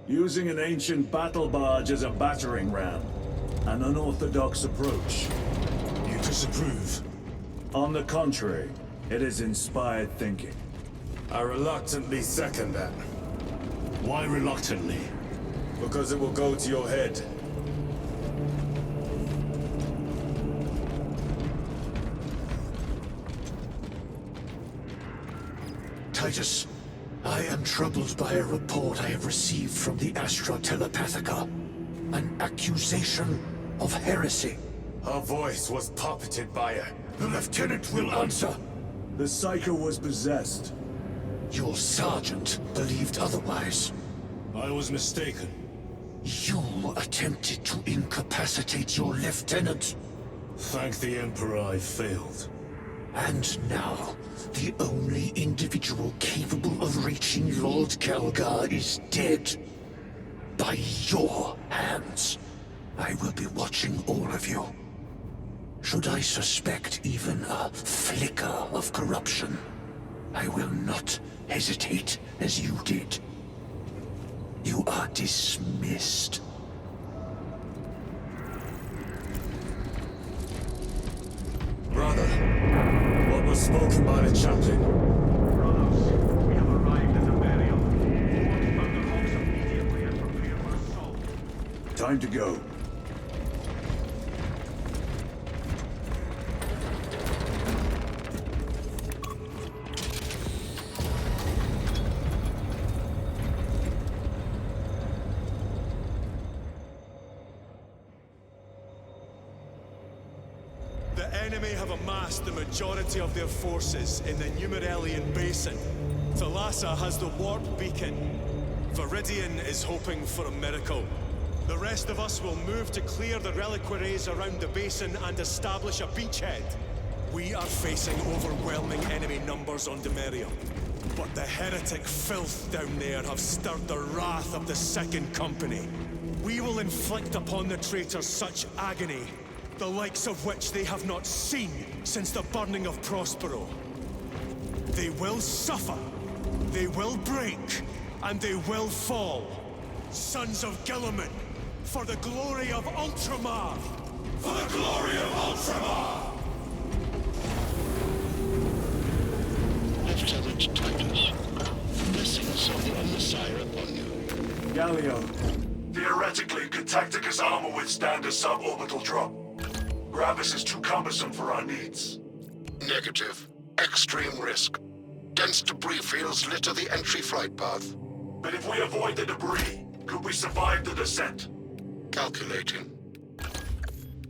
Using an ancient battle barge as a battering ram. An unorthodox approach. You disapprove? On the contrary, it is inspired thinking. I reluctantly second that. Why reluctantly? Because it will go to your head. Titus, I am troubled by a report I have received from the Astra Telepathica. An accusation of heresy. Her voice was puppeted by her. The Lieutenant will answer. The Psycho was possessed. Your sergeant believed otherwise. I was mistaken. You attempted to incapacitate your lieutenant. Thank the Emperor I failed. And now, the only individual capable of reaching Lord Calgar is dead. By your hands. I will be watching all of you. Should I suspect even a flicker of corruption, I will not hesitate as you did. You are dismissed. Brother, what was spoken by the chaplain? Brothers, we have arrived at Imperium. Fort thunderbolts immediately and prepare for assault. Time to go. The enemy have amassed the majority of their forces in the Numeralian Basin. Thalassa has the warp beacon. Viridian is hoping for a miracle. The rest of us will move to clear the reliquaries around the basin and establish a beachhead. We are facing overwhelming enemy numbers on Demerium. But the heretic filth down there have stirred the wrath of the Second Company. We will inflict upon the traitors such agony, the likes of which they have not seen since the burning of Prospero. They will suffer, they will break, and they will fall. Sons of Guilliman, for the glory of Ultramar! For the glory of Ultramar! Lieutenant Titus, blessings of the Messiah upon you. Galio. Theoretically, could Tacticus armor withstand a suborbital drop? Gravis is too cumbersome for our needs. Negative. Extreme risk. Dense debris fields litter the entry flight path. But if we avoid the debris, could we survive the descent? Calculating.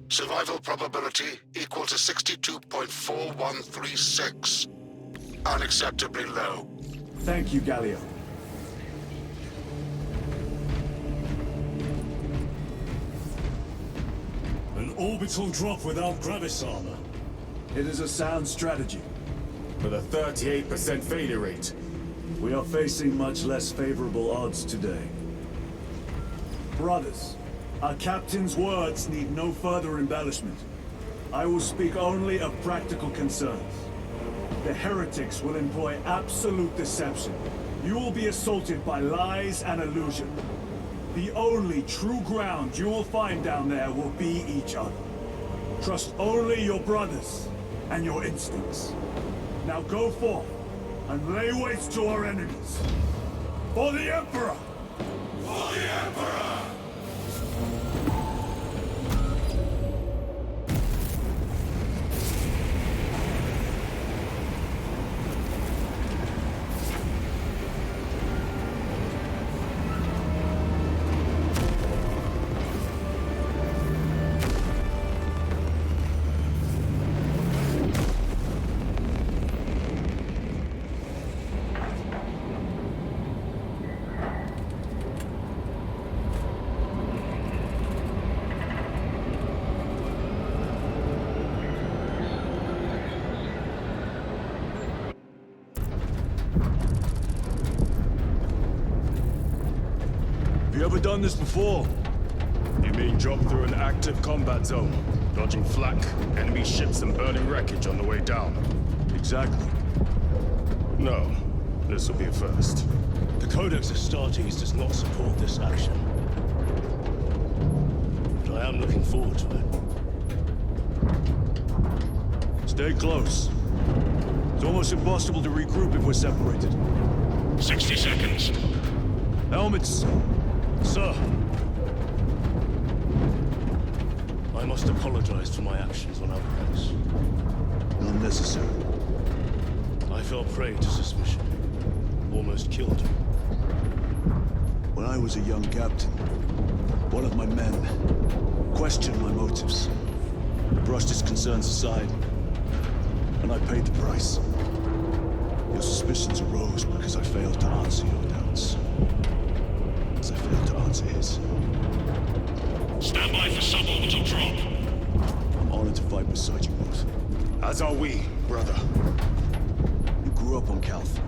Survival probability equal to 62.4136. Unacceptably low. Thank you, Galio. An orbital drop without Gravis armor. It is a sound strategy. With a 38% failure rate. We are facing much less favorable odds today. Brothers, our captain's words need no further embellishment. I will speak only of practical concerns. The heretics will employ absolute deception. You will be assaulted by lies and illusion. The only true ground you will find down there will be each other. Trust only your brothers and your instincts. Now go forth and lay waste to our enemies. For the Emperor! For the Emperor! Have you ever done this before? You mean drop through an active combat zone, dodging flak, enemy ships and burning wreckage on the way down? Exactly. No, this will be a first. The Codex Astartes does not support this action. But I am looking forward to it. Stay close. It's almost impossible to regroup if we're separated. 60 seconds. Helmets! Sir! I must apologize for my actions on Alvarez. Unnecessary. I fell prey to suspicion. Almost killed him. When I was a young captain, one of my men questioned my motives, brushed his concerns aside, and I paid the price. Your suspicions arose because I failed to answer your doubts. As I failed to answer his. Stand by for suborbital drop. I'm honored to fight beside you both. As are we, brother. You grew up on Calth.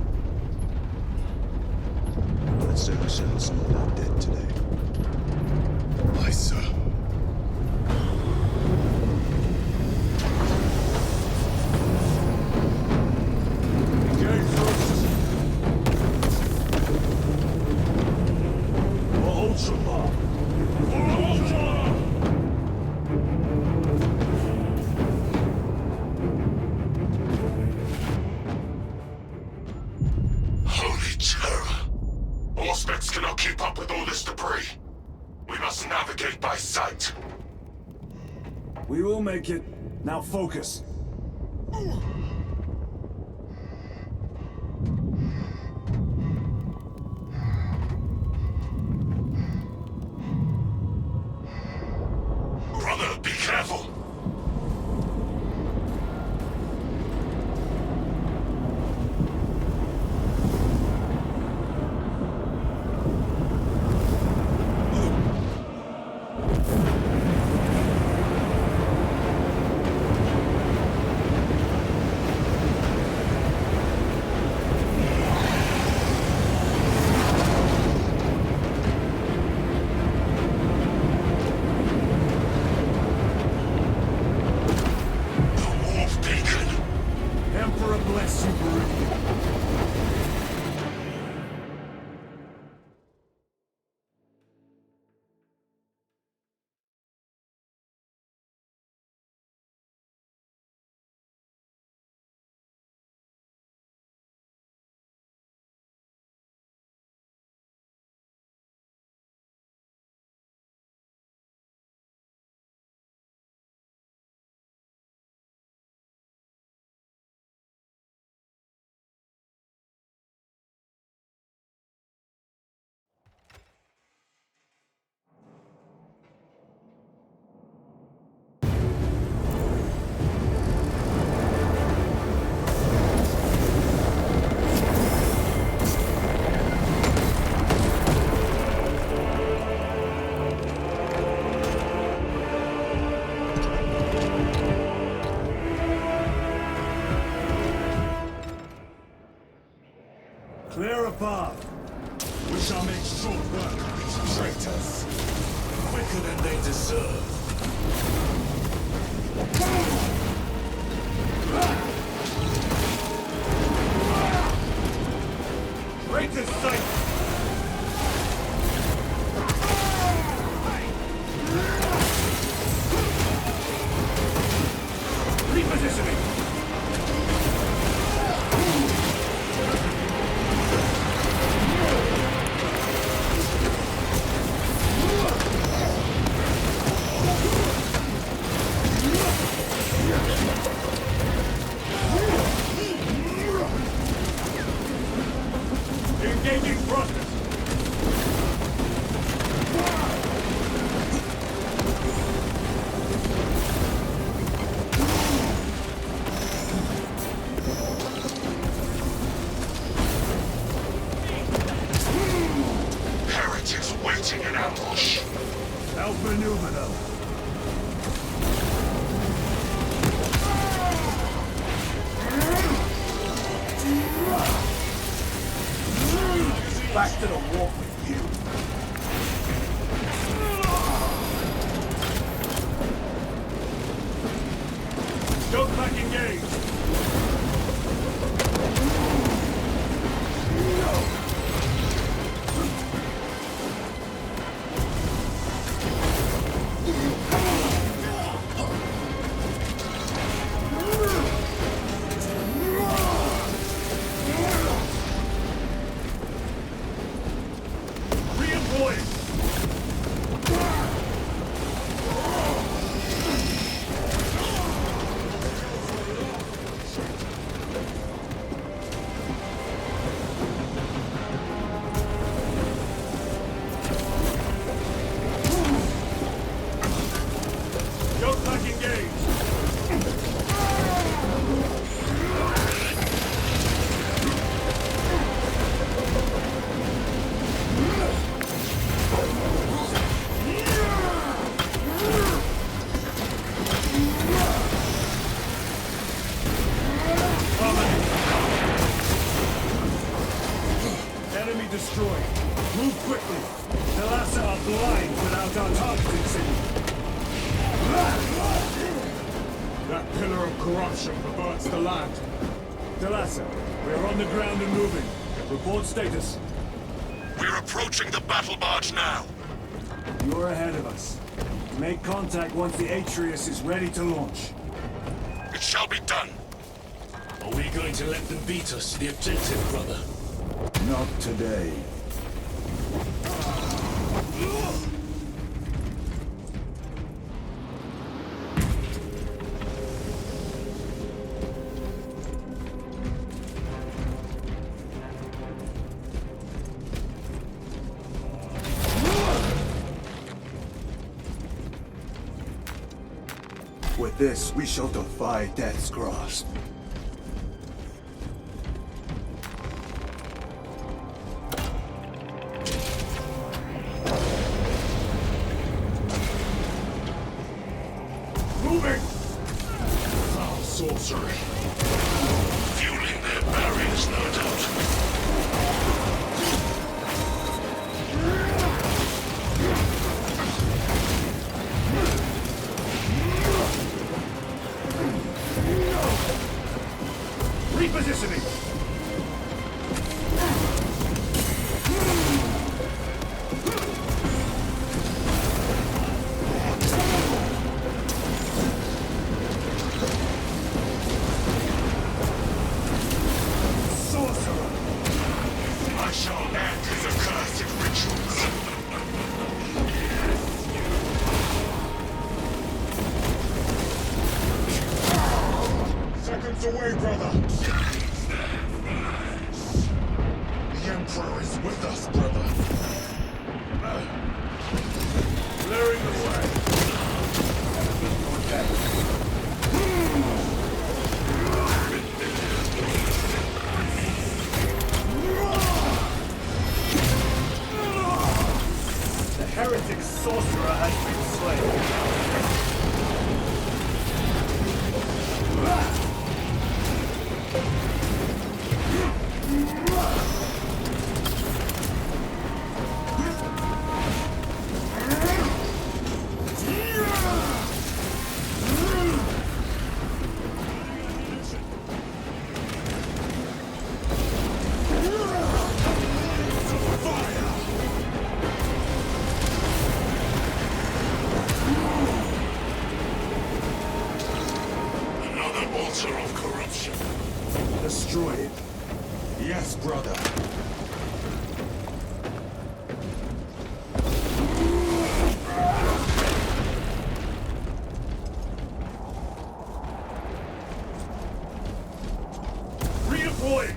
Let's say we settle some of that debt today. Aye, sir. Engage first. For Ultramar. For Ultramar! Holy terror. Auspex cannot keep up with all this debris. We must navigate by sight. We will make it. Now focus. Brother, be careful. Emperor bless you, Imperium. Clear a path. We shall make short work of these traitors. Quicker than they deserve. Traitors sight! Repositioning! Engaging thrusters! Heretics waiting in ambush. Outmaneuver them! Back to the walk with you! Scope back engaged! destroyed. Move quickly. The Lhasa are blind without our targeting signal. That pillar of corruption perverts the land. Talassa, we are on the ground and moving. Report status. We're approaching the battle barge now. You're ahead of us. Make contact once the Atreus is ready to launch. It shall be done. Are we going to let them beat us to the objective, brother? Not today. With this, we shall defy death's grasp. Moving! Foul sorcery. Fueling their barriers, no doubt. Repositioning! Sorcerer! I shall end his accursed rituals. Seconds away, brother. The Emperor is with us, brother. Clearing the way. The heretic sorcerer has been Altar of corruption. Destroy it. Yes, brother. Redeploying!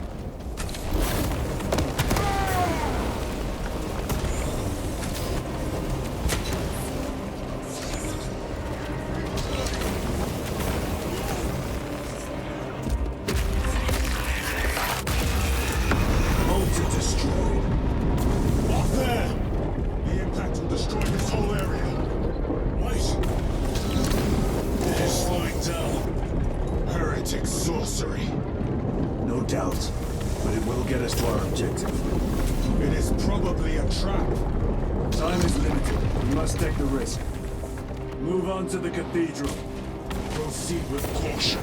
Sorcery. No doubt, but it will get us to our objective. It is probably a trap. Time is limited. We must take the risk. Move on to the cathedral. Proceed with caution.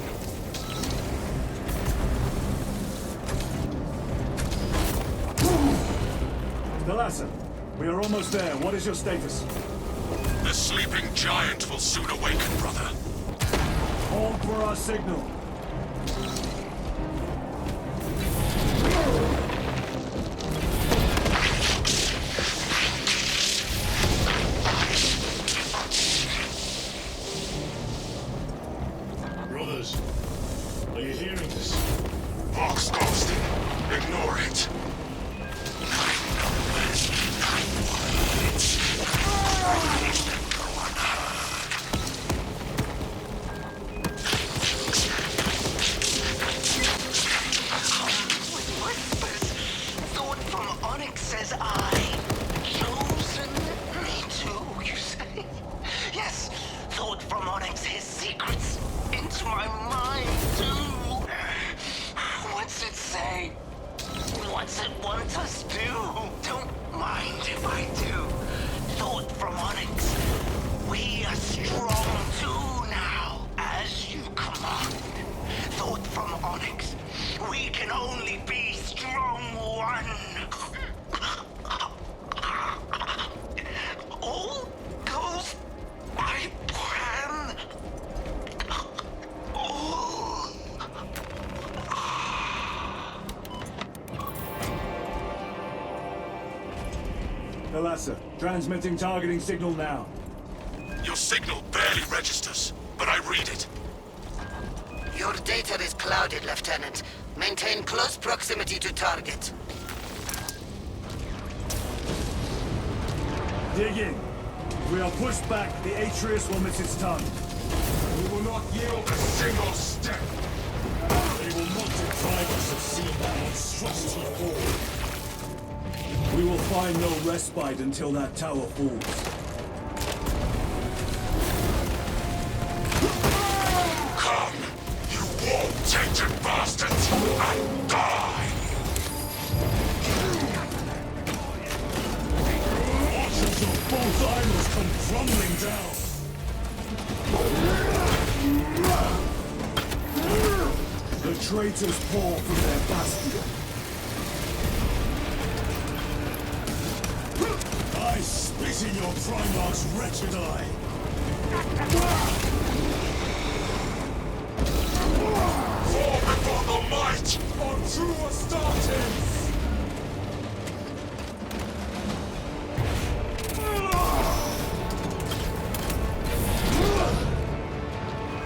Talassa, we are almost there. What is your status? The sleeping giant will soon awaken, brother. Hold for our signal. Brothers, are you hearing this? Vox Ghost, ignore it. What's it both from Onyx. We can only be strong one. All goes by plan. Thalassa, transmitting targeting signal now. Your signal barely registers, but I read it. Your data is clouded, Lieutenant. Maintain close proximity to target. Dig in. If we are pushed back, the Atreus will miss its tongue. We will not yield a single step. They will not deprive us of seeing that monstrosity fall. We will find no respite until that tower falls. Come, you war-tainted bastards, and die! Watch as your both idols come crumbling down! The traitors pour from their bastion. I spit in your Primarch's wretched eye! Fall before the might On true Astartes!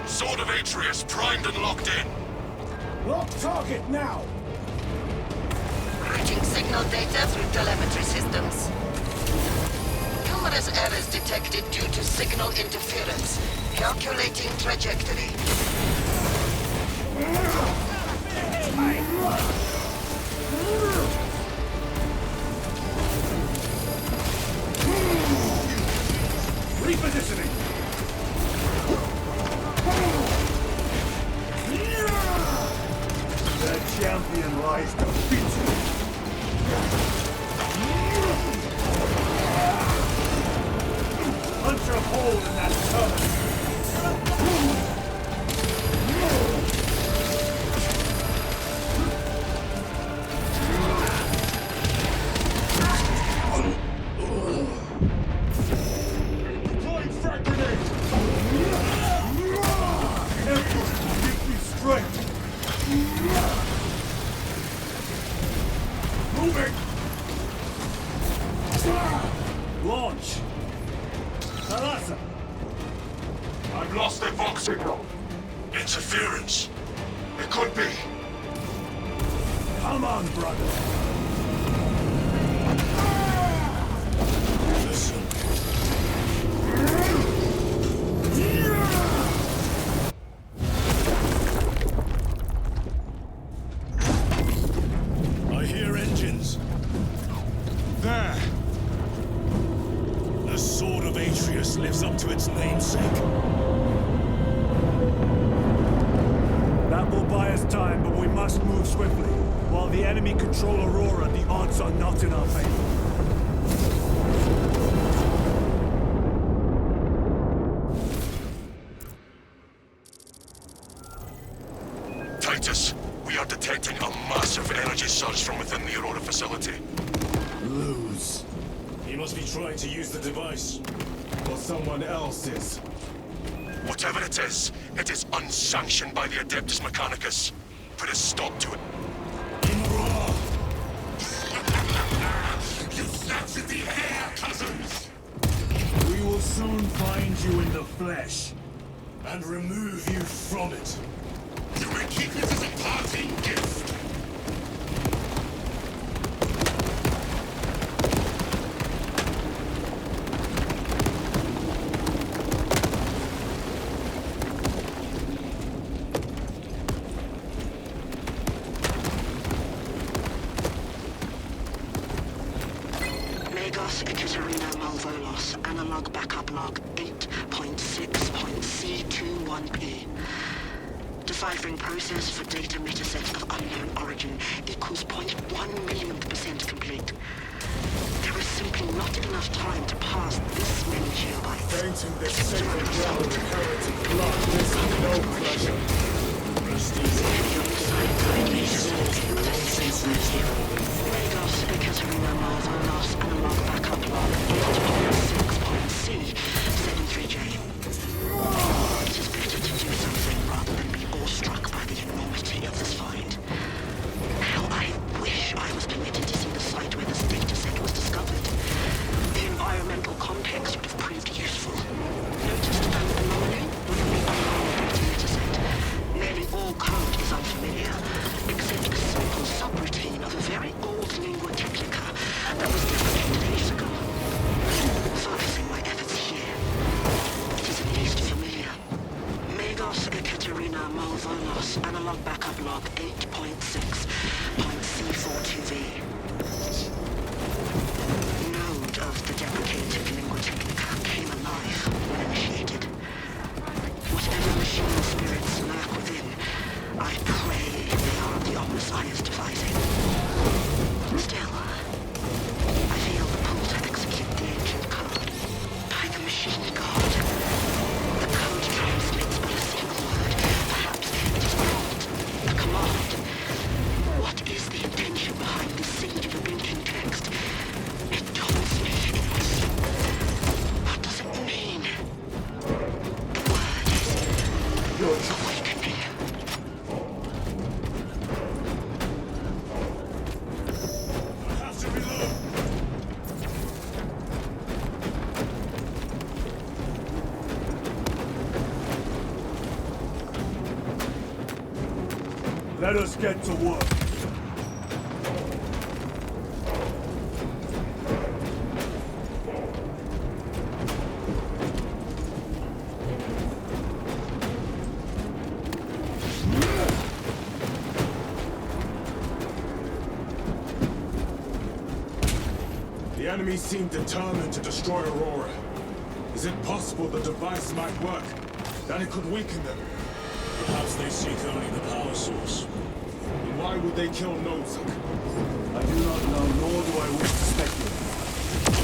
Sword of Atreus primed and locked in. Lock target now! Reaching signal data through telemetry systems. Numerous errors detected due to signal interference. Calculating trajectory. Repositioning! The champion lies defeated! Punch a hole in that turret! Deploying frag grenade! Emperor, give me strength! Moving! Launch! Thalassa! I've lost their Vox signal. Interference. It could be. Come on, brother! Listen. I hear engines. There. The Sword of Atreus lives up to its namesake. That will buy us time, but we must move swiftly. While the enemy control Aurora, the odds are not in our favor. Titus, we are detecting a massive energy surge from within the Aurora facility. Lose. He must be trying to use the device. Or someone else is. Whatever it is unsanctioned by the Adeptus Mechanicus. Put a stop to it. You snatched the air, cousins! We will soon find you in the flesh. And remove you from it. You may keep it as a parting gift. Analog backup log 8.6.C21P. Deciphering process for data metaset of unknown origin equals 0.1 millionth % complete. There is simply not enough time to pass this many geobytes. Painting this sacred ground with heretic blood is no pleasure. Rest easy. sound familiar, except a simple subroutine of a very old lingua technica that was developed days ago. Focusing my efforts here, it is at least familiar. Magos Ekaterina Malvolos, analog backup log 8.6.C42V. Node of the deprecated lingua technica came alive when initiated. Whatever machine spirits lurk within, I pray they are of the Omnissiah's devising. Still, I feel the pull to execute the ancient code by the machine god. The code translates but a single word. Perhaps it is called a command. What is the intention behind this singular blinking text? It tells me it was... What does it mean? The word is... awakening. I have to reload. Let us get to work. The enemy seem determined to destroy Aurora. Is it possible the device might work? That it could weaken them? Perhaps they seek only the power source. And why would they kill Nozak? I do not know, nor do I wish to speculate.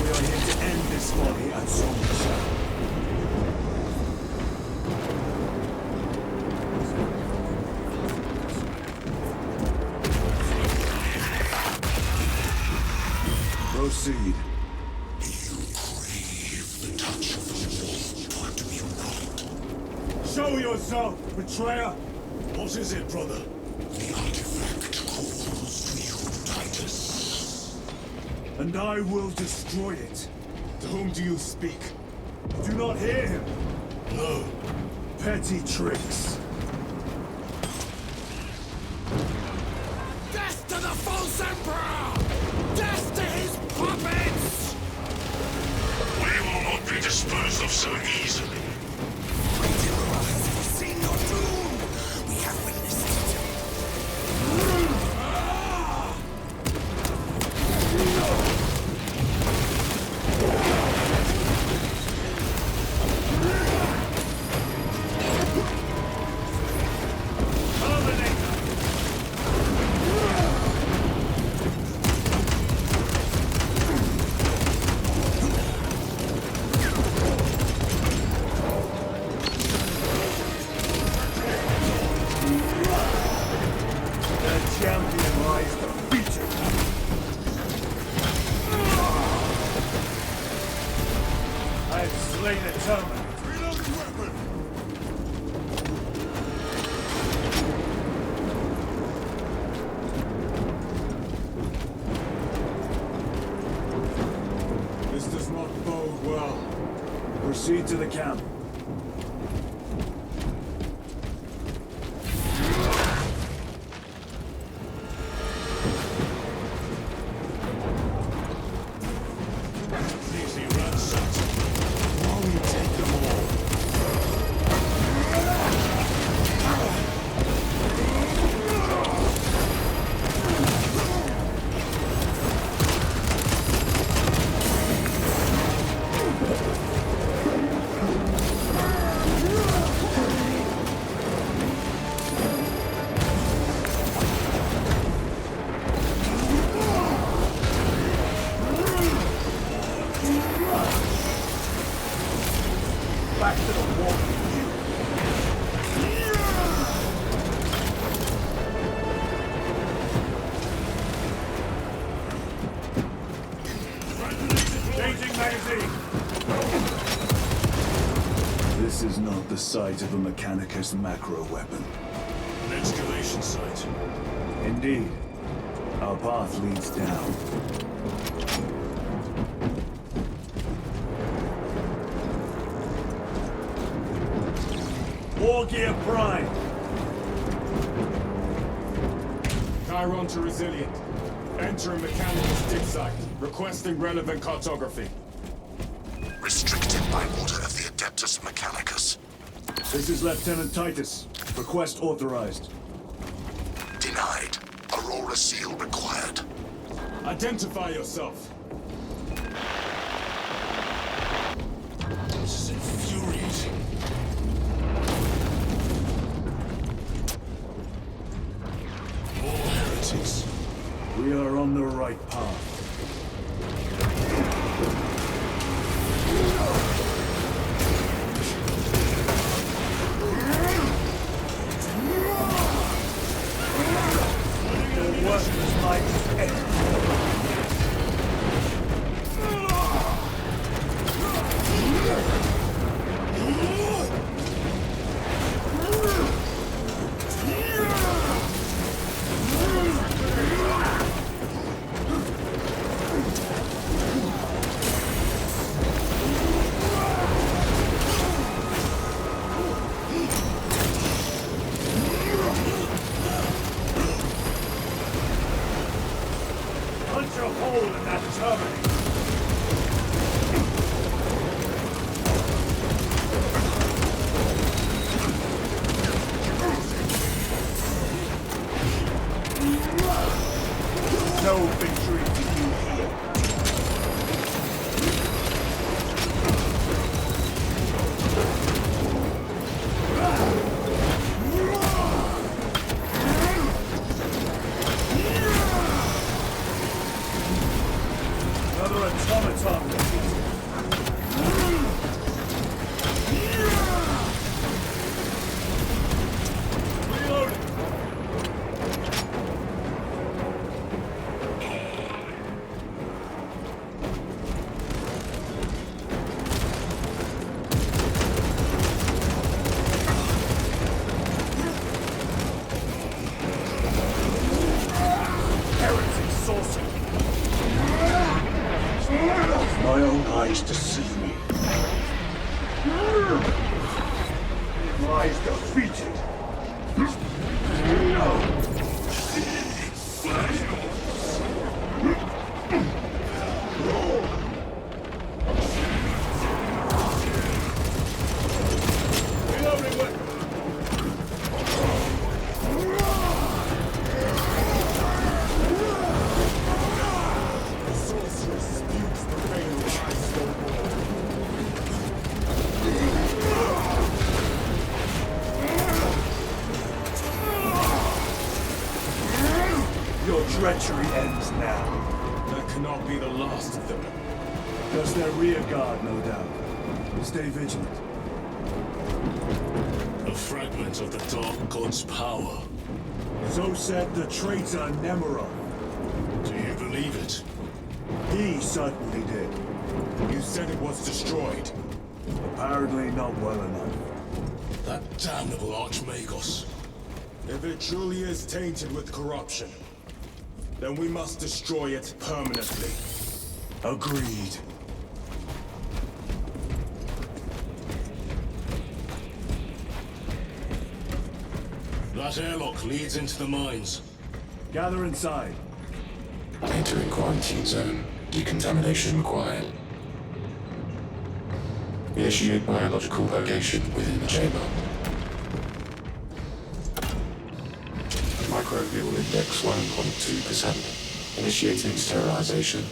We are here to end this folly at some point. Proceed. You crave the touch of the law, or do you not? Show yourself, betrayer! What is it, brother? The artifact calls to you, Titus. And I will destroy it. To whom do you speak? Do not hear him. No. Petty tricks. Death to the false emperor! Death to his puppets! We will not be disposed of so easily. Great Emperor has foreseen your doom! We have witnessed it. Champion lies defeated. I have slain a Tyranid. Reloading weapon! This does not bode well. Proceed to the camp. Easy ransacked. Why will you take them all? Back to the wall. Changing magazine. This is not the site of a Mechanicus macro weapon. An excavation site. Indeed. Our path leads down. War gear prime. Chiron to Resilient. Entering Mechanicus dig site. Requesting relevant cartography. Restricted by order of the Adeptus Mechanicus. This is Lieutenant Titus. Request authorized. Denied. Aurora seal required. Identify yourself. This is infuriating. More heretics. We are on the right path. The worthless light is ended. Punch a hole in that Terminator! No victory for you here. Another automaton defeated. Reloading. Heretic sorcery. My own eyes deceive me. Lies defeated. No. Reloading weapon. The sorceress spewes the veil rise no more. Your treachery ends now. That cannot be the last of them. Just their rear guard, no doubt. Stay vigilant. A fragment of the Dark God's power. So said the traitor Nemeron. Do you believe it? He certainly did. You said it was destroyed. Apparently not well enough. That damnable Archmagos. If it truly is tainted with corruption, then we must destroy it permanently. Agreed. That airlock leads into the mines. Gather inside. Entering quarantine zone. Decontamination required. Initiate biological purgation within the chamber. Microbial index 1.2%. Initiating sterilization.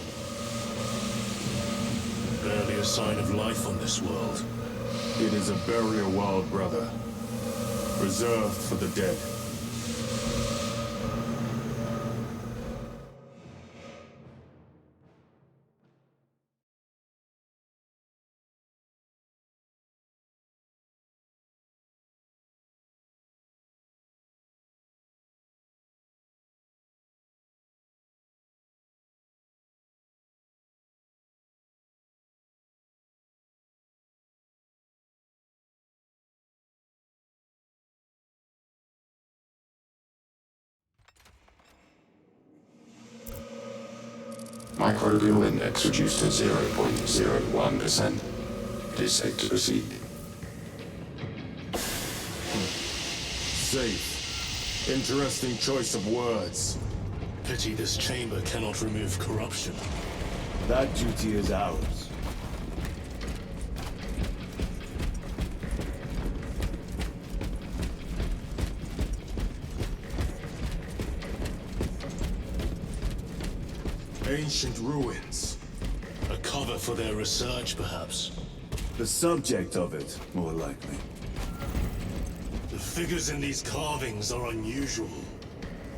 Barely a sign of life on this world. It is a burial world, brother. Reserved for the dead. Microbial index reduced to 0.01%. It is safe to proceed. Safe. Interesting choice of words. pity this chamber cannot remove corruption. That duty is ours. Ancient ruins. A cover for their research, perhaps. The subject of it, more likely. The figures in these carvings are unusual.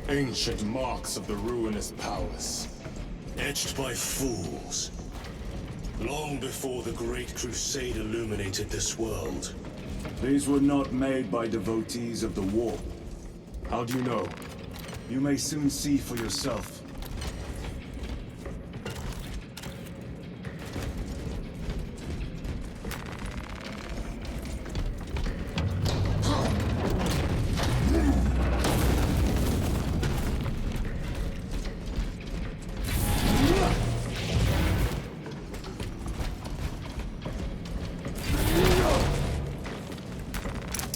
Ancient marks of the ruinous powers. Etched by fools. Long before the Great Crusade illuminated this world. These were not made by devotees of the war. How do you know? You may soon see for yourself.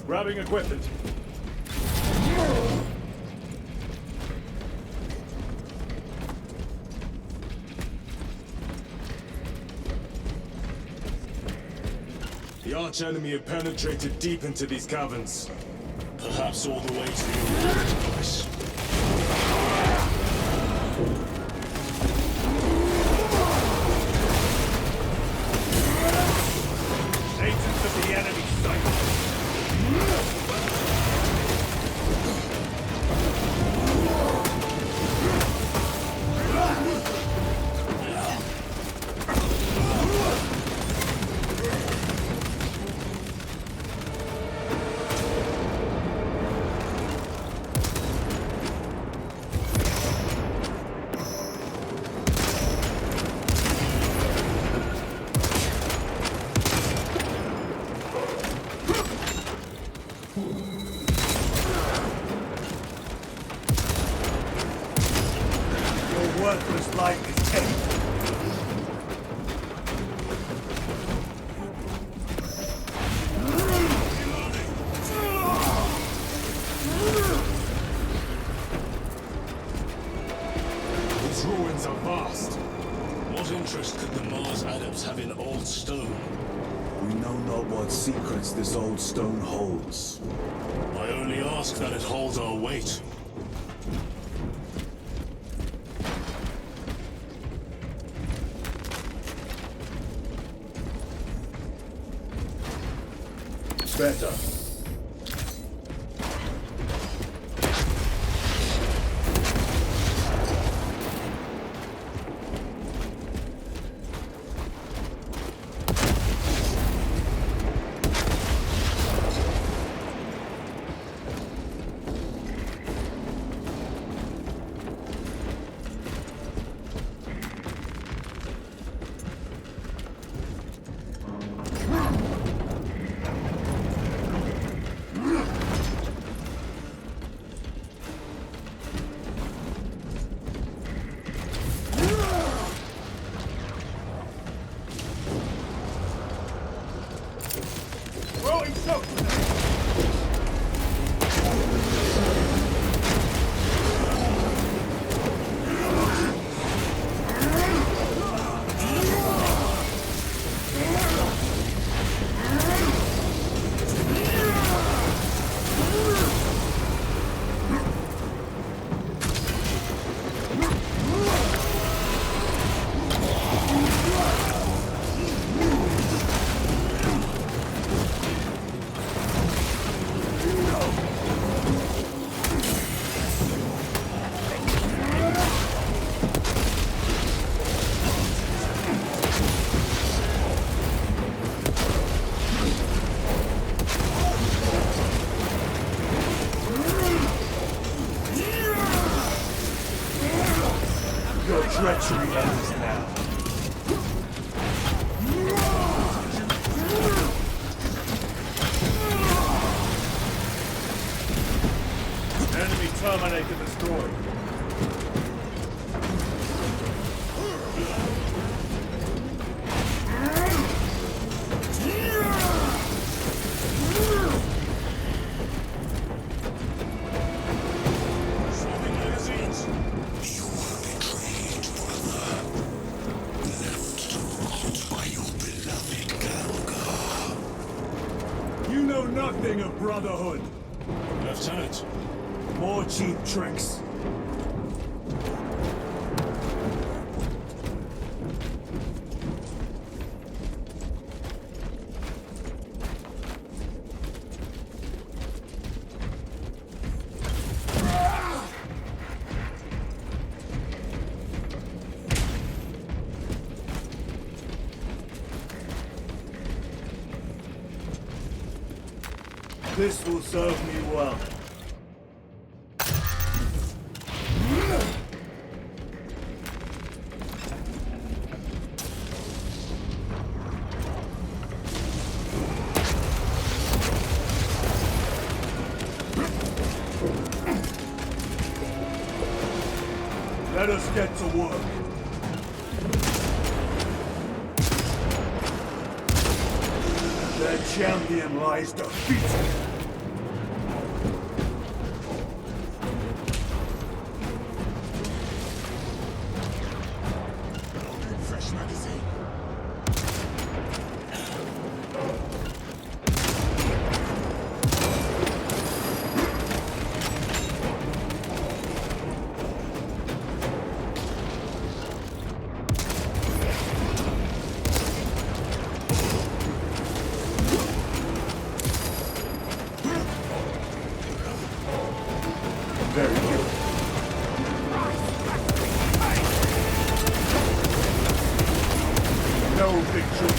Grabbing equipment. The arch-enemy have penetrated deep into these caverns. Perhaps all the way to the obliterate place. Agents of the enemy sighted. Worthless life is taken. These ruins are vast. What interest could the Mars adepts have in old stone? We know not what secrets this old stone holds. I only ask that it holds our weight. Better. Treachery ends now. Enemy terminator destroyed. Swapping magazines. Brotherhood. Lieutenant. More cheap tricks. This will serve me well. Let us get to work. Their champion lies defeated. Fresh magazine. Very good. No victory.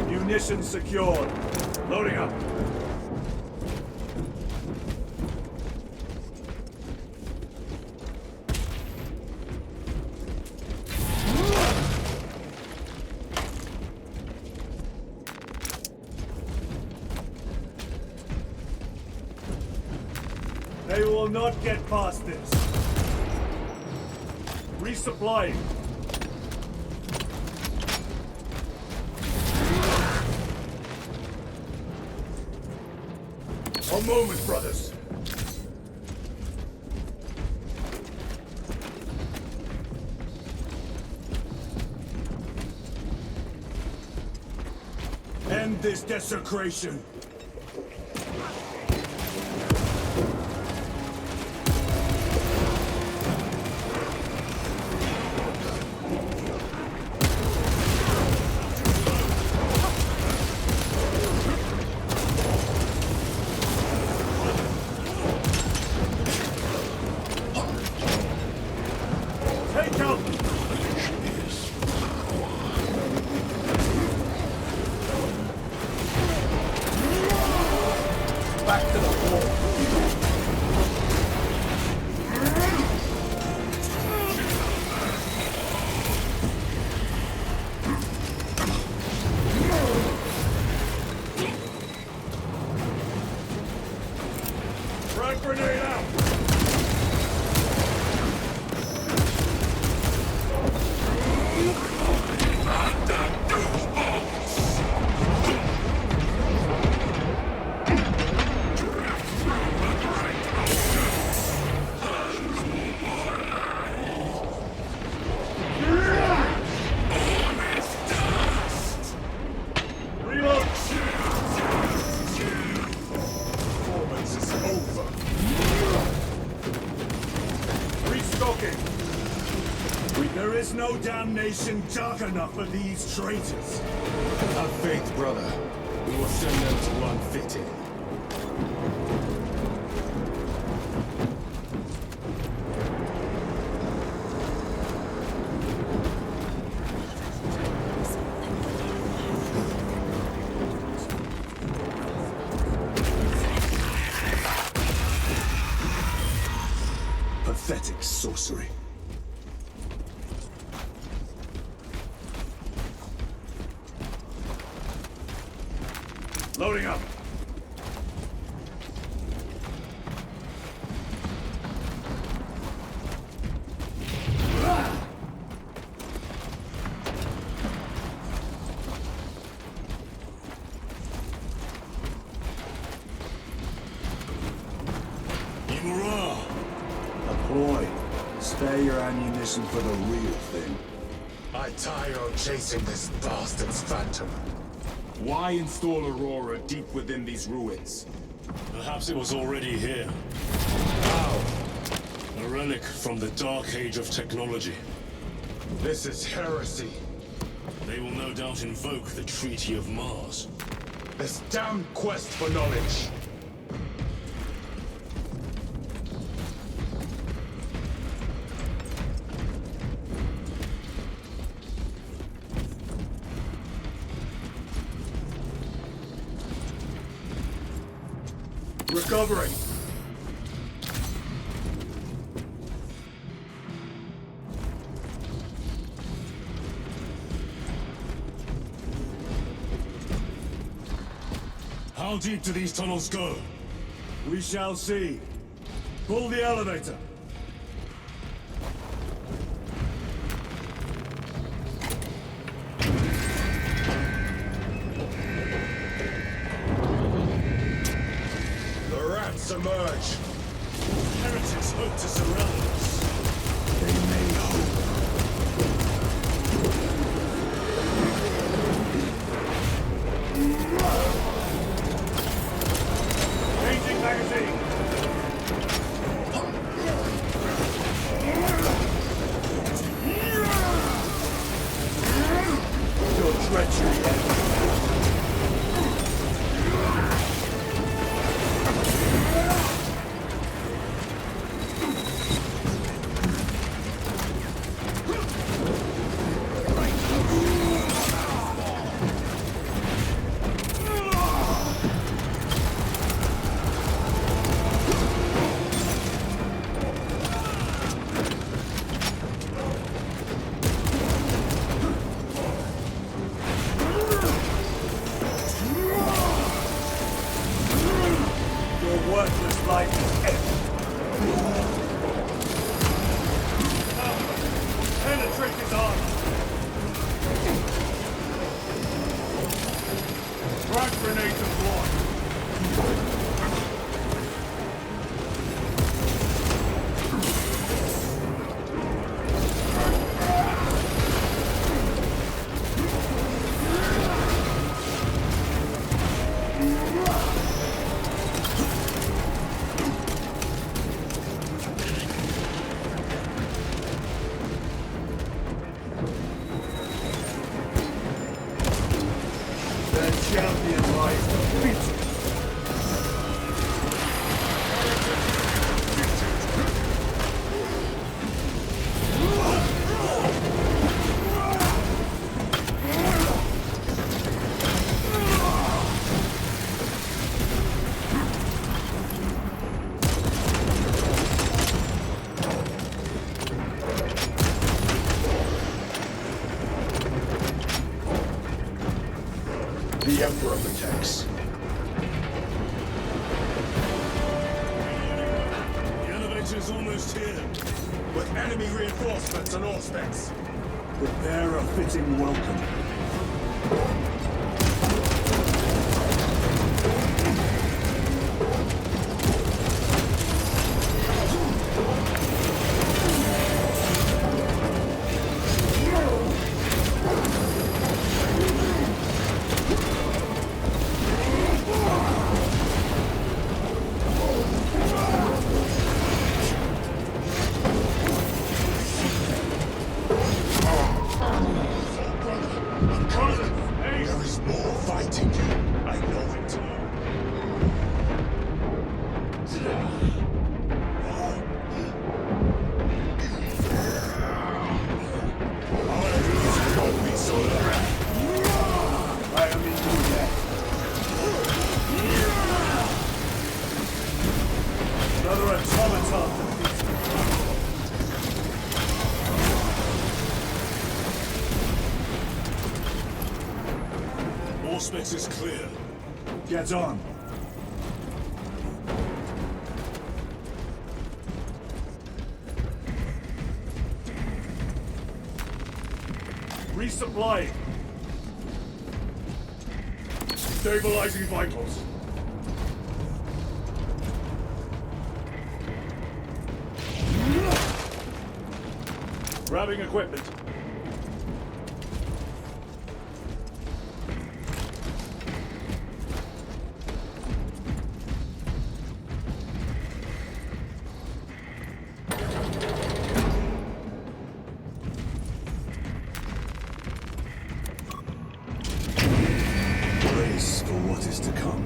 Munitions secured. Loading up. They will not get past this. Resupplying. A moment, brothers. End this desecration. Take out! Back to the wall. Frag grenade out! Reload! Performance is over. Restocking. There is no damnation dark enough for these traitors. Have faith, brother. We will send them to unfitting. sorcery. Loading up. Deploy. Spare your ammunition for the real thing. I tire of chasing this bastard's phantom. Why install Aurora deep within these ruins? Perhaps it was already here. How? A relic from the Dark Age of technology. This is heresy. They will no doubt invoke the Treaty of Mars. This damned quest for knowledge. Recovering. How deep do these tunnels go? We shall see. Pull the elevator. The rats emerge. Heretics hope to surround us. They may hope. Changing magazine. Your treachery. Worthless life is empty. Penetrate his armor. Frag grenade deployed. Champion lies defeated. The Emperor protects. The elevator's almost here. With enemy reinforcements on all specs. Prepare a fitting welcome. Auspex is clear. Get on. Resupplying. Stabilizing vitals. Grabbing equipment. Brace for what is to come.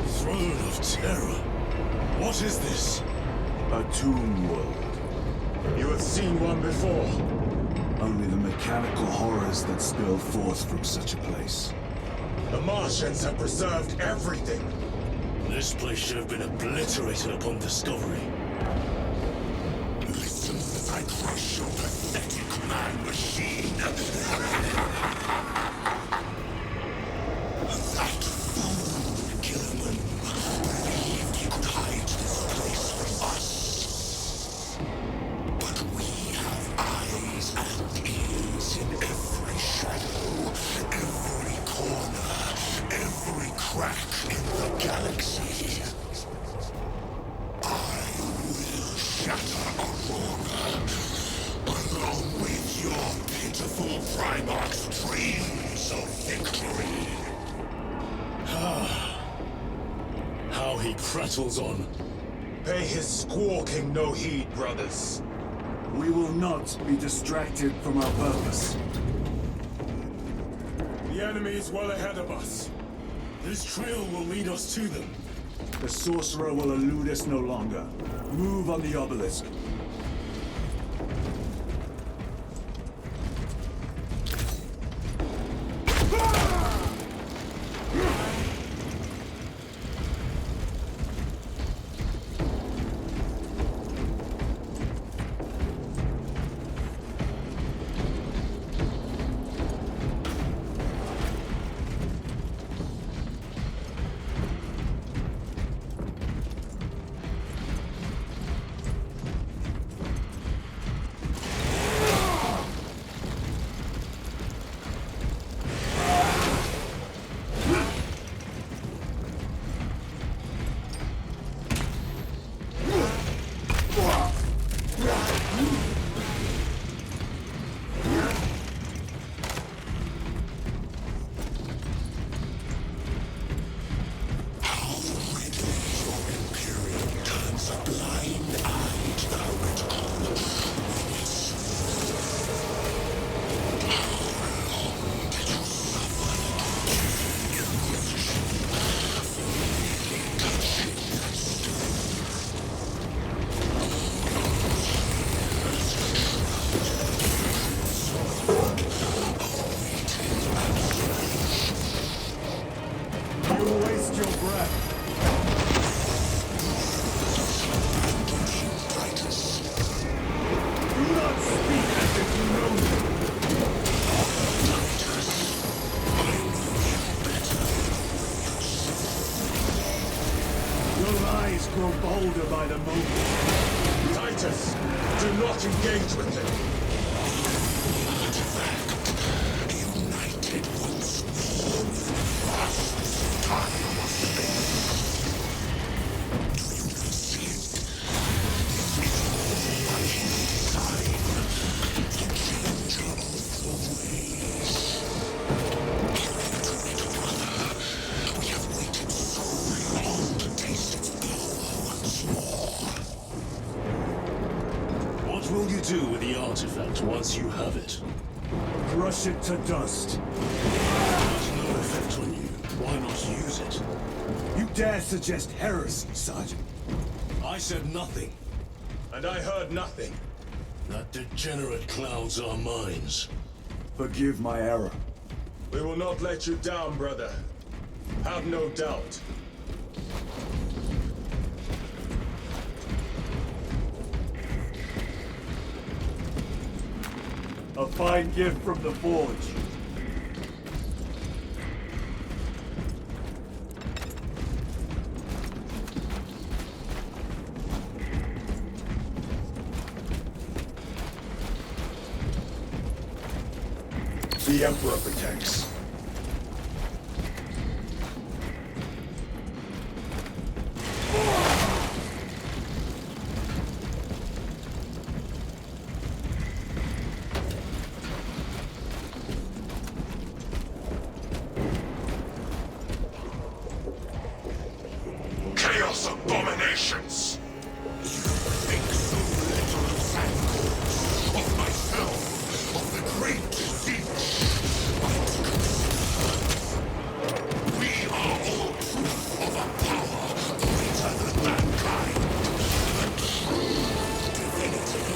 Throne of Terror. What is this? A tomb world. You have seen one before. Only the mechanical horrors that spill forth from such a place. The Martians have preserved everything. This place should have been obliterated upon discovery. Listen as I crush your pathetic man machine. That fool, Gilliman, believed he could hide this place from us. But we have eyes and ears in every shadow, every corner, every crack in the galaxy. I will shatter Aurora, along with your pitiful Primarch's dreams of victory. How he prattles on. Pay his squawking no heed, brothers. We will not be distracted from our purpose. The enemy is well ahead of us. This trail will lead us to them. The sorcerer will elude us no longer. Move on the obelisk. Grow bolder by the moment. Titus, do not engage with him. United once more with the vastest time of space. Do you not see it? It is all by his design. The changer of the ways. Give it, brother. We have waited so long to taste its power once more. What will you do with the artifact once you have it? Crush it to dust. It has no effect on you. Why not use it? You dare suggest heresy, Sergeant? I said nothing. And I heard nothing. That degenerate clouds our minds. Forgive my error. We will not let you down, brother. Have no doubt. A fine gift from the Forge. The Emperor protects. Chaos abominations! You think so little of Sanko, of myself, of the great siege. We are all proof of a power greater than mankind. A true divinity.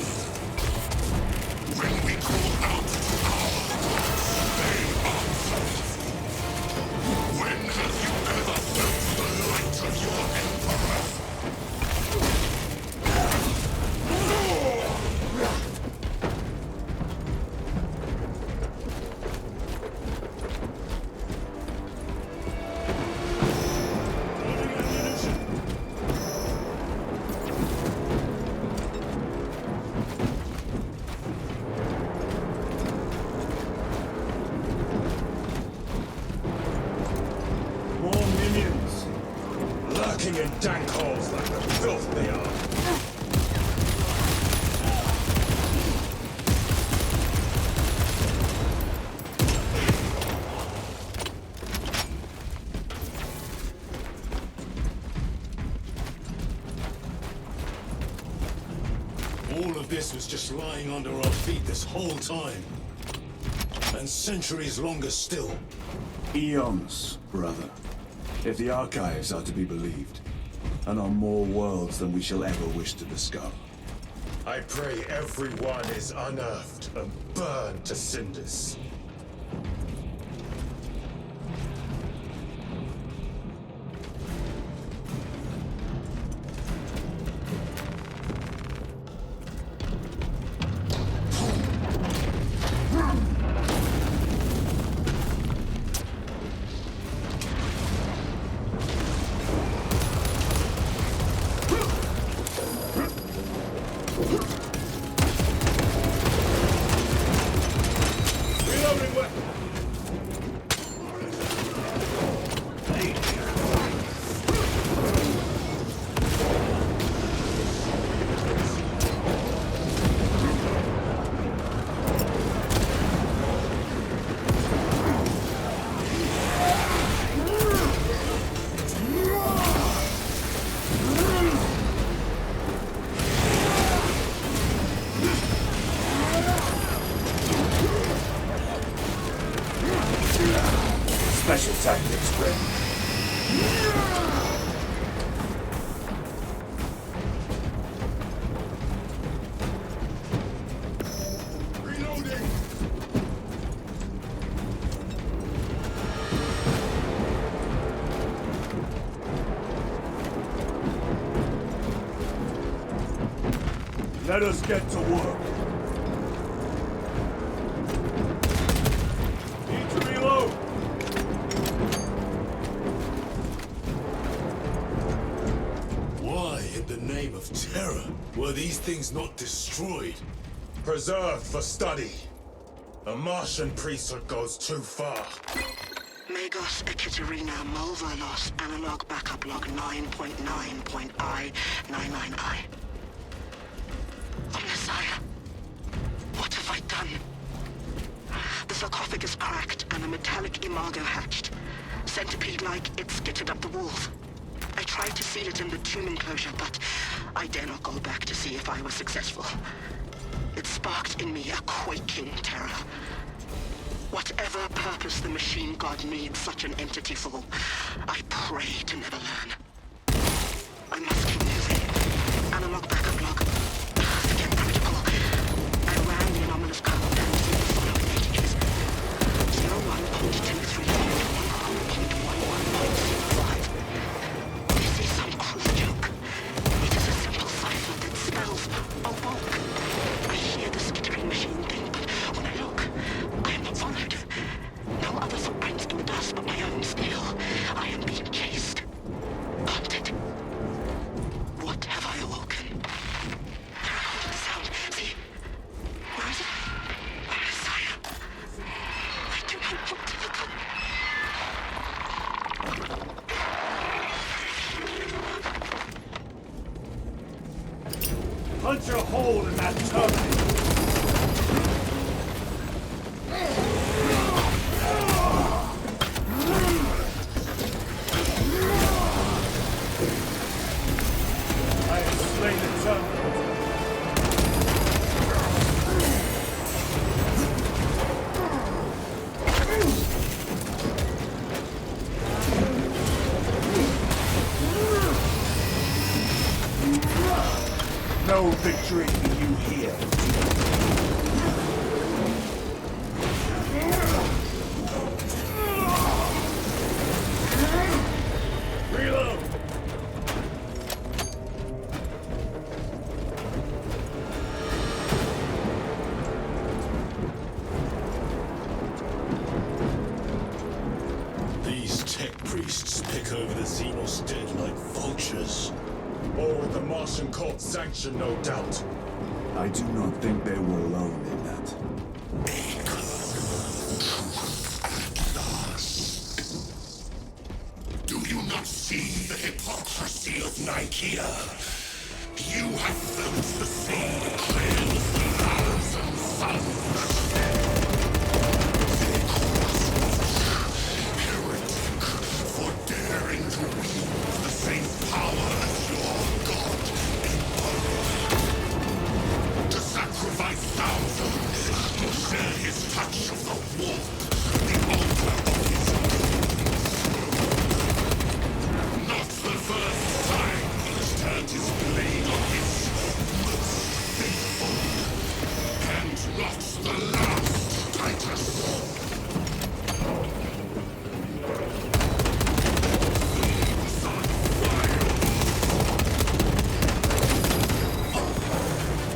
When we call out to our gods, they answer. When have you ever felt the light of your Emperor? More minions. Lurking in dank holes like the filth they are. All of this was just lying under our feet this whole time. And centuries longer still. Eons, brother. If the archives are to be believed. And on more worlds than we shall ever wish to discover. I pray everyone is unearthed and burned to cinders. Special tactics, friend. Reloading! Let us get to work. Need to reload. Why, in the name of terror, were these things not destroyed? Preserved for study. A Martian priesthood goes too far. Magos Ekaterina Mulverlos Analog Backup Log 9.9.I99I. Oh, Messiah. What have I done? The sarcophagus cracked and a metallic imago hatched. Centipede-like, it skittered up the walls. I tried to seal it in the tomb enclosure, but I dare not go back to see if I was successful. It sparked in me a quaking terror. Whatever purpose the machine god needs such an entity for, I pray to never learn. I must keep moving. Analog backup log. Again critical. I ran the anomalous code and received the following messages. 01.2. Punch a hole in that Terminator! I have slain the Terminator. No victory for you here. Reload! These tech priests pick over the Xenos dead like vultures. All with the Martian cult's sanction, no doubt. I do not think they were alone in that. Do you not see the hypocrisy of Nicaea? You have felt the same cleanse a thousand suns. Heretic, for daring to wield the same power as your god, Embody. To sacrifice thousands, to share his touch of the warp, the altar of his not the first time he has turned his blade on his most faithful. And not the last, Titus.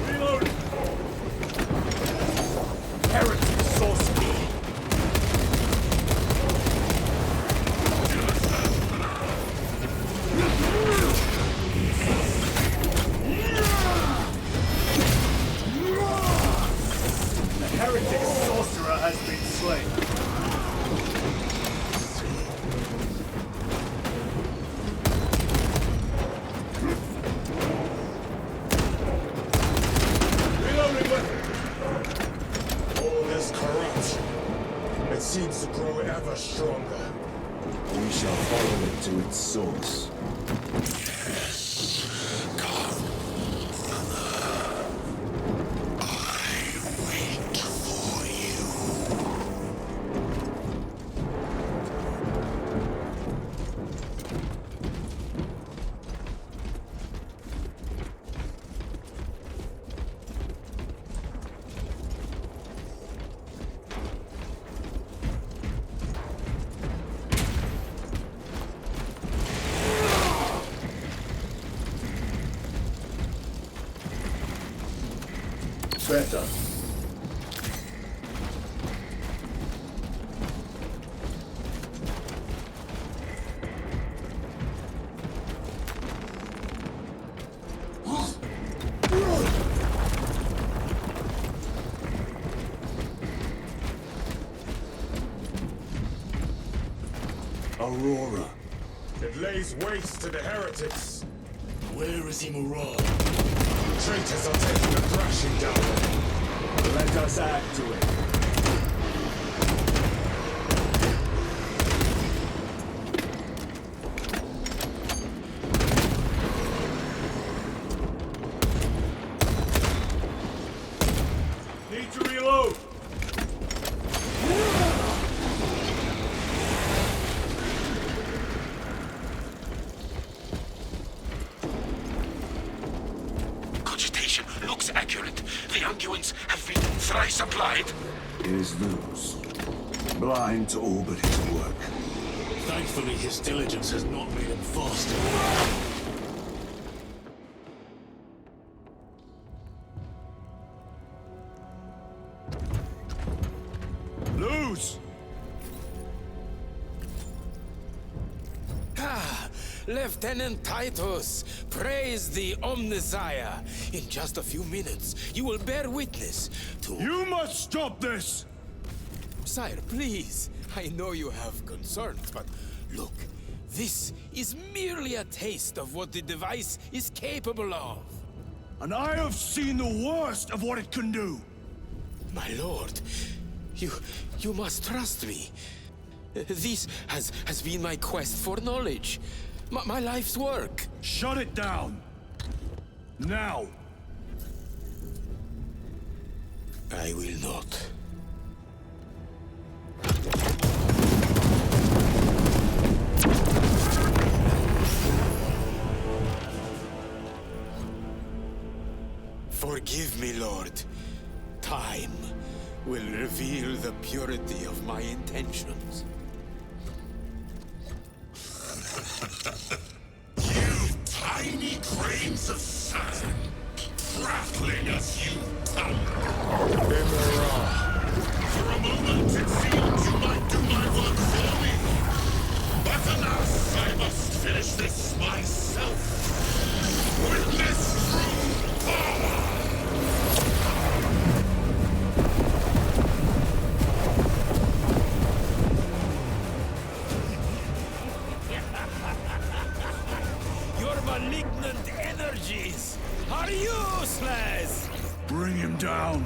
Reload! Heretic sorcery! The heretic sorcerer has been slain. Reloading weapon! All is corrupt. It seems to grow ever stronger. We shall follow it to its source. Come, I wait for you. Better. Aurora. It lays waste to the heretics. Where is Imura? Traitors are taking a thrashing down. Let us add to it. Need to reload. Cogitation looks accurate. The unguents have been thrice applied. It is loose. Blind to all but his work. Thankfully, his diligence has not made him faster. Lose! Ah, Lieutenant Titus, praise the Omnisire. In just a few minutes, you will bear witness to... You must stop this! Sire, please. I know you have concerns, but look, this is merely a taste of what the device is capable of. and I have seen the worst of what it can do. My lord, you must trust me. This has been my quest for knowledge. My life's work. Shut it down. Now. I will not. Forgive me, Lord. Time will reveal the purity of my intentions. You tiny grains of sand, prattling as you thunder. For a moment it seemed you might do my work for me. But alas, I must finish this myself. Witness true power! Your malignant energies are useless! Bring him down.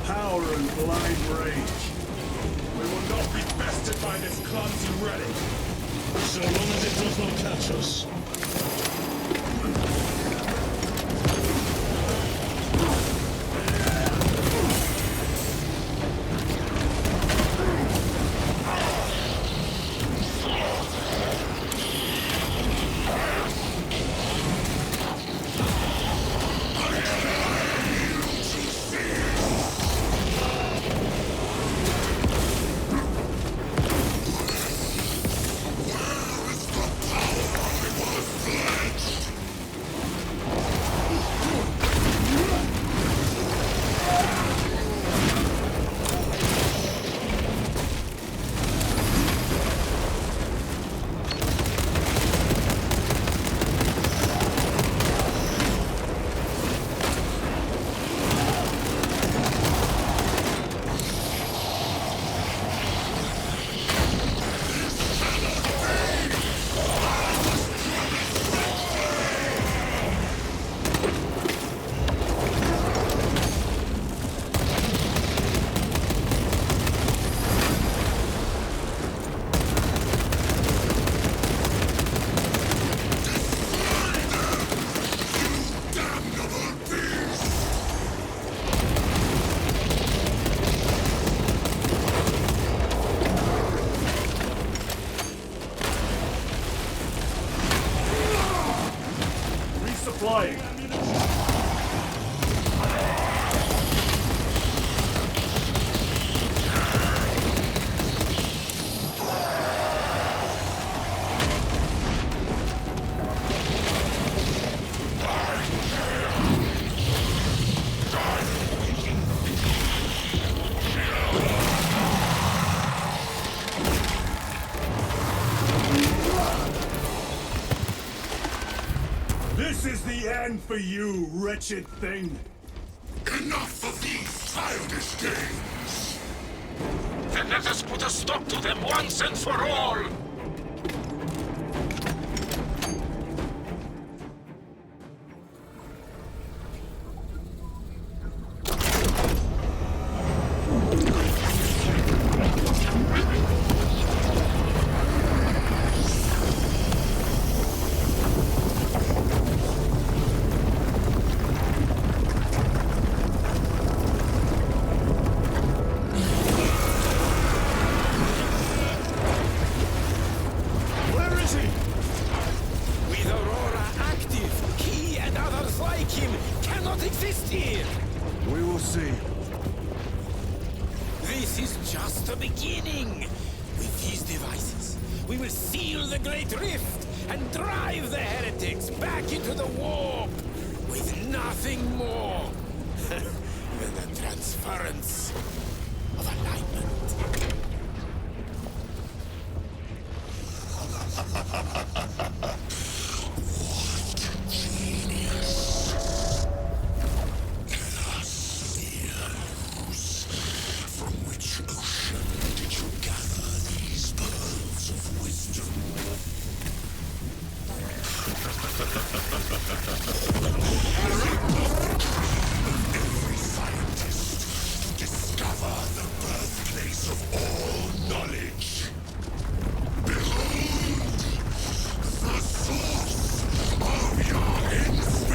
Power and blind rage. We will not be bested by this clumsy relic. So long as it does not catch us. Flying. This is the end for you, wretched thing! Enough of these childish games! Then let us put a stop to them once and for all! This is just the beginning. With these devices, we will seal the Great Rift and drive the heretics back into the warp with nothing more than the transference of alignment. From which ocean did you gather these pearls of wisdom? Every scientist to discover the birthplace of all knowledge. Behold, the source of your inspiration!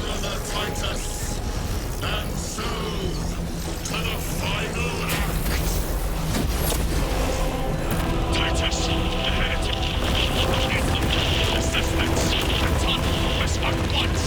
Brother Titus, and so to the final act. Titus, the heretic. Assessments autonomous at once.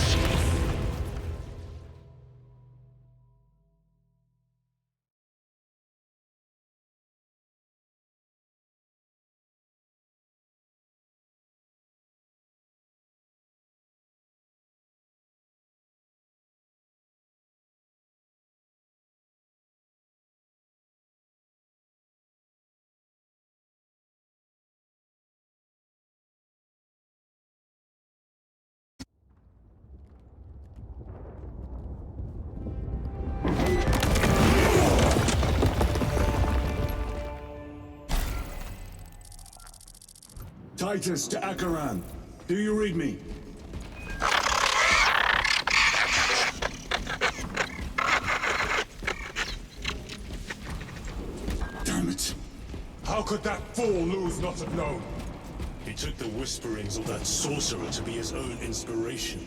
Titus to Akaran. Do you read me? Damn it. How could that fool lose not have known? He took the whisperings of that sorcerer to be his own inspiration.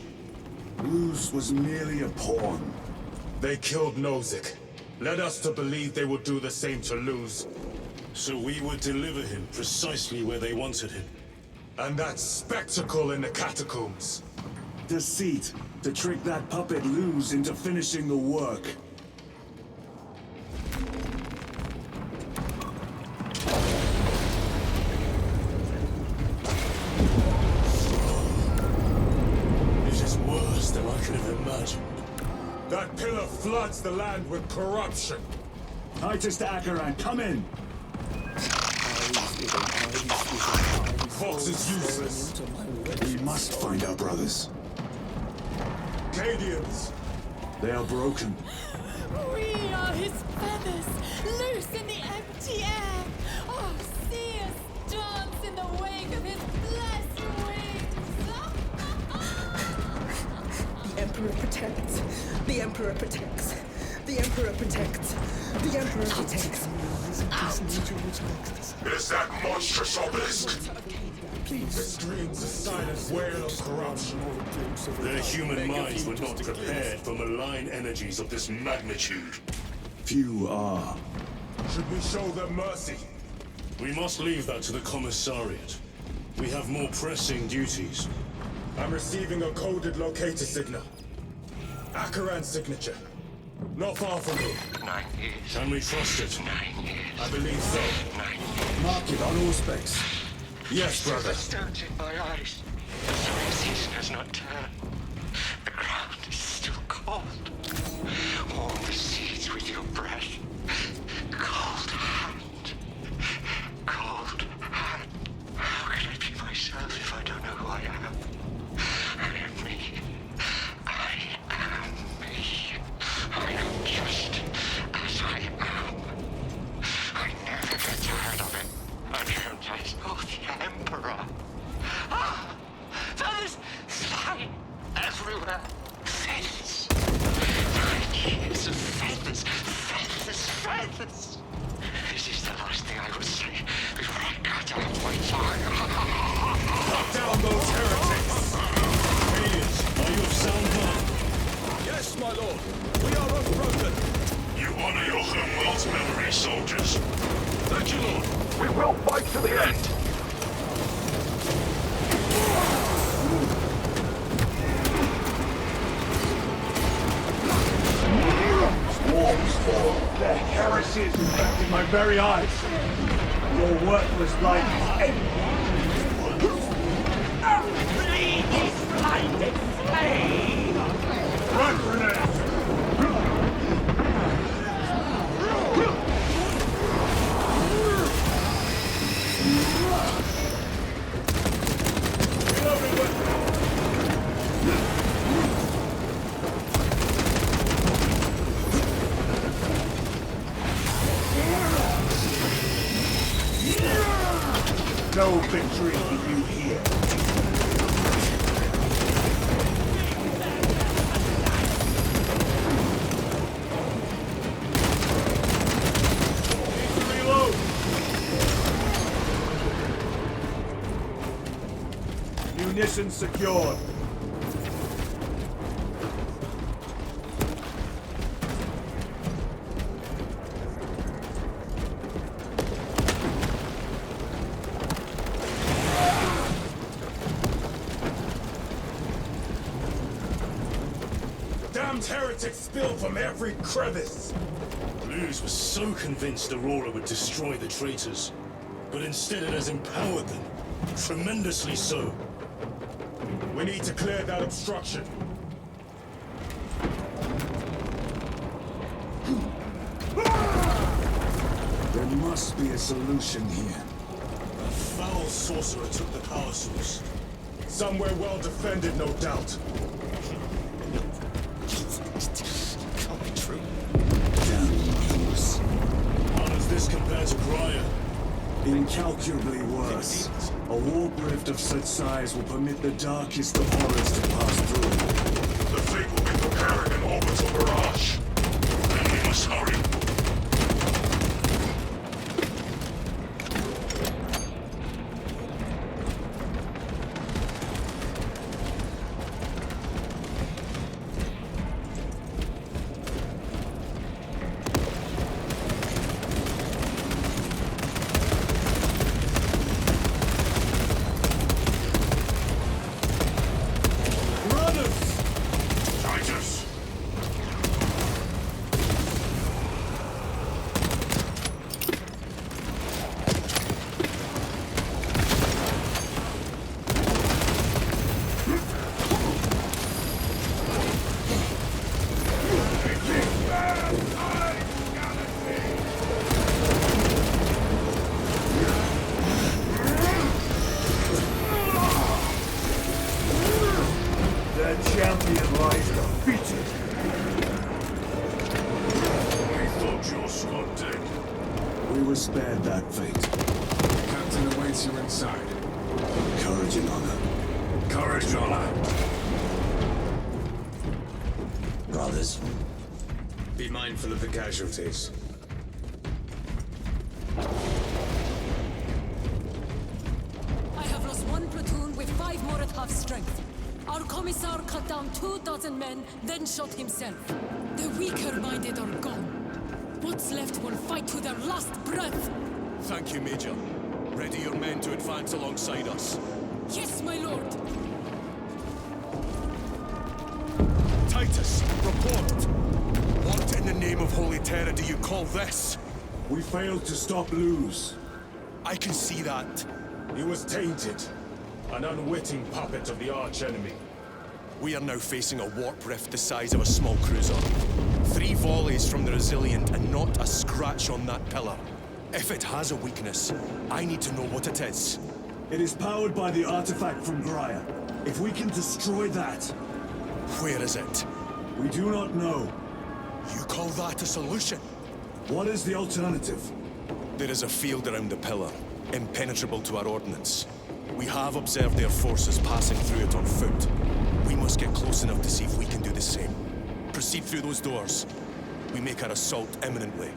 Luz was merely a pawn. They killed Nozick. Led us to believe they would do the same to Luz. So we would deliver him precisely where they wanted him. And that spectacle in the catacombs. Deceit, to trick that puppet Luz into finishing the work. It is worse than I could have imagined. That pillar floods the land with corruption. Titus to Akaran, come in! Fox is useless. We must find our brothers. Cadians! They are broken. We are his feathers, loose in the empty air. Oh, see us dance in the wake of his blessed wings. The Emperor protects. The Emperor protects. The Emperor protects. The Emperor protects. Is that monstrous obelisk? It screams a silent wail of corruption. Their human minds were not prepared for malign energies of this magnitude. Few are. Should we show them mercy? We must leave that to the Commissariat. We have more pressing duties. I'm receiving a coded locator signal. Akaran's signature. Not far from here. 9 years. Can we trust it? 9 years. I believe so. 9 years. Mark it on all specs. Yes, brother. Stabbed in my eyes. The spring season has not turned. The ground is still cold. Warm the seeds with your breath. Cold hand. Cold hand. How can I be myself if I don't know who I am? I am me. I am me. I am just as I am. I never get tired of it. Until I saw the Emperor. Ah! Feathers flying everywhere. Feathers. 9 years of feathers. Feathers, feathers. This is the last thing I would say before I cut out my tongue. soldiers. Thank you, Lord. We will fight to the end. Swarms fall. Their heresy is infecting my very eyes. Your worthless life is ended. Bleed this blinded flame! Run, Renee! No victory for you here. Reload. Munitions secured. Heretics spill from every crevice! Blues was so convinced Aurora would destroy the traitors, but instead it has empowered them. Tremendously so. We need to clear that obstruction. There must be a solution here. A foul sorcerer took the power source. Somewhere well defended, no doubt. Can't be true. How does this compare to Graya? Incalculably worse. A warp rift of such size will permit the darkest of horrors to pass through. The fleet will be preparing an orbital barrage. And we must hurry. Titus! The champion lies defeated. We thought your squad dead. We were spared that fate. Captain awaits you inside. Courage and honor. Courage and honor. Brothers, be mindful of the casualties. I have lost one platoon with 5 more at half strength. Our commissar cut down 24 men, then shot himself. The weaker-minded are gone. What's left will fight to their last breath. Thank you, Major. Ready your men to advance alongside us. Yes, my lord. Titus, report! What in the name of Holy Terror do you call this? We failed to stop Luz. I can see that. He was tainted. An unwitting puppet of the arch-enemy. We are now facing a warp rift the size of a small cruiser. 3 volleys from the Resilient and not a scratch on that pillar. If it has a weakness, I need to know what it is. It is powered by the artifact from Graya. If we can destroy that... Where is it? We do not know. You call that a solution? What is the alternative? There is a field around the pillar, impenetrable to our ordnance. We have observed their forces passing through it on foot. We must get close enough to see if we can do the same. Proceed through those doors. We make our assault imminently.